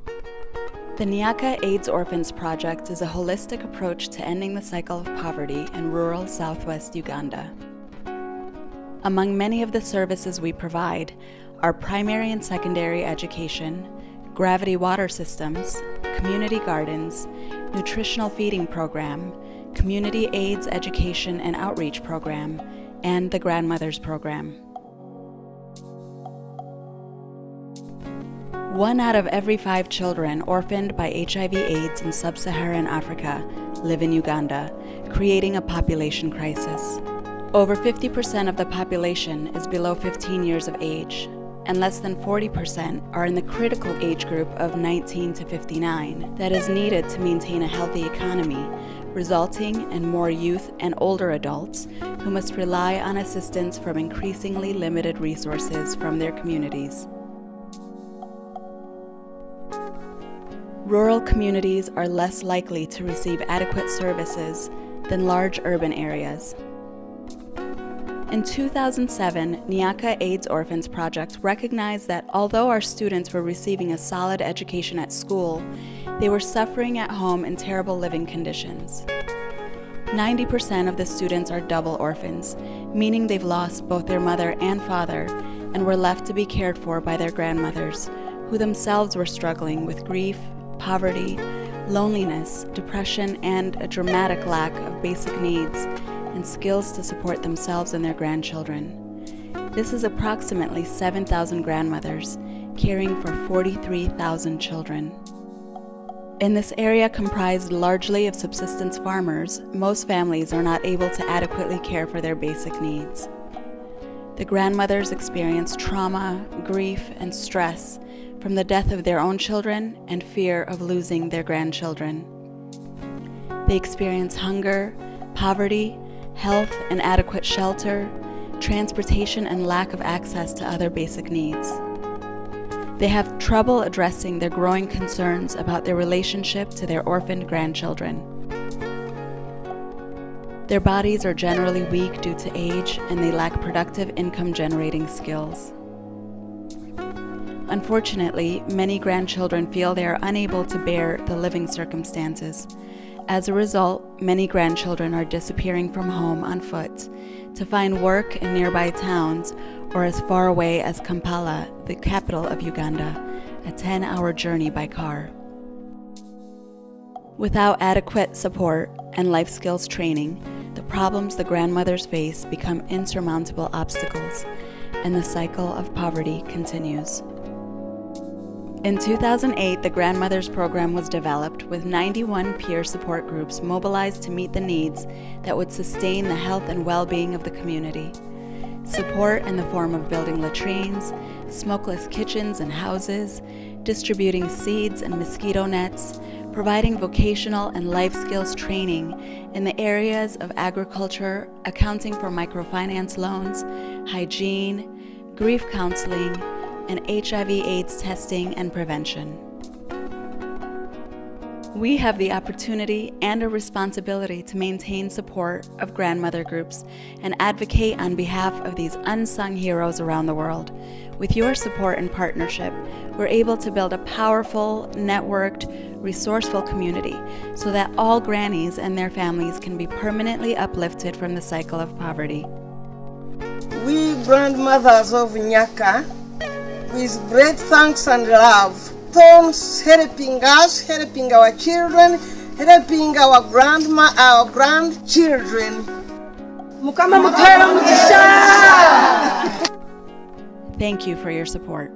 The Nyaka AIDS Orphans Project is a holistic approach to ending the cycle of poverty in rural southwest Uganda. Among many of the services we provide are primary and secondary education, gravity water systems, community gardens, nutritional feeding program, community AIDS education and outreach program, and the Grandmothers Program. 1 out of every 5 children orphaned by HIV/AIDS in sub-Saharan Africa live in Uganda, creating a population crisis. Over 50% of the population is below 15 years of age, and less than 40% are in the critical age group of 19 to 59 that is needed to maintain a healthy economy, resulting in more youth and older adults who must rely on assistance from increasingly limited resources from their communities. Rural communities are less likely to receive adequate services than large urban areas. In 2007, Nyaka AIDS Orphans Project recognized that although our students were receiving a solid education at school, they were suffering at home in terrible living conditions. 90% of the students are double orphans, meaning they've lost both their mother and father and were left to be cared for by their grandmothers, who themselves were struggling with grief, poverty, loneliness, depression, and a dramatic lack of basic needs and skills to support themselves and their grandchildren. This is approximately 7,000 grandmothers caring for 43,000 children. In this area comprised largely of subsistence farmers, most families are not able to adequately care for their basic needs. The grandmothers experience trauma, grief, and stress from the death of their own children and fear of losing their grandchildren. They experience hunger, poverty, health and adequate shelter, transportation and lack of access to other basic needs. They have trouble addressing their growing concerns about their relationship to their orphaned grandchildren. Their bodies are generally weak due to age, and they lack productive income-generating skills. Unfortunately, many grandchildren feel they are unable to bear the living circumstances. As a result, many grandchildren are disappearing from home on foot to find work in nearby towns or as far away as Kampala, the capital of Uganda, a 10-hour journey by car. Without adequate support and life skills training, the problems the grandmothers face become insurmountable obstacles, and the cycle of poverty continues. In 2008, the Grandmothers Program was developed with 91 peer support groups mobilized to meet the needs that would sustain the health and well-being of the community. Support in the form of building latrines, smokeless kitchens and houses, distributing seeds and mosquito nets, providing vocational and life skills training in the areas of agriculture, accounting for microfinance loans, hygiene, grief counseling, and HIV/AIDS testing and prevention. We have the opportunity and a responsibility to maintain support of grandmother groups and advocate on behalf of these unsung heroes around the world. With your support and partnership, we're able to build a powerful, networked, resourceful community so that all grannies and their families can be permanently uplifted from the cycle of poverty. We grandmothers of Nyaka, with great thanks and love, Tom's helping us, helping our children, helping our grandchildren. Thank you for your support.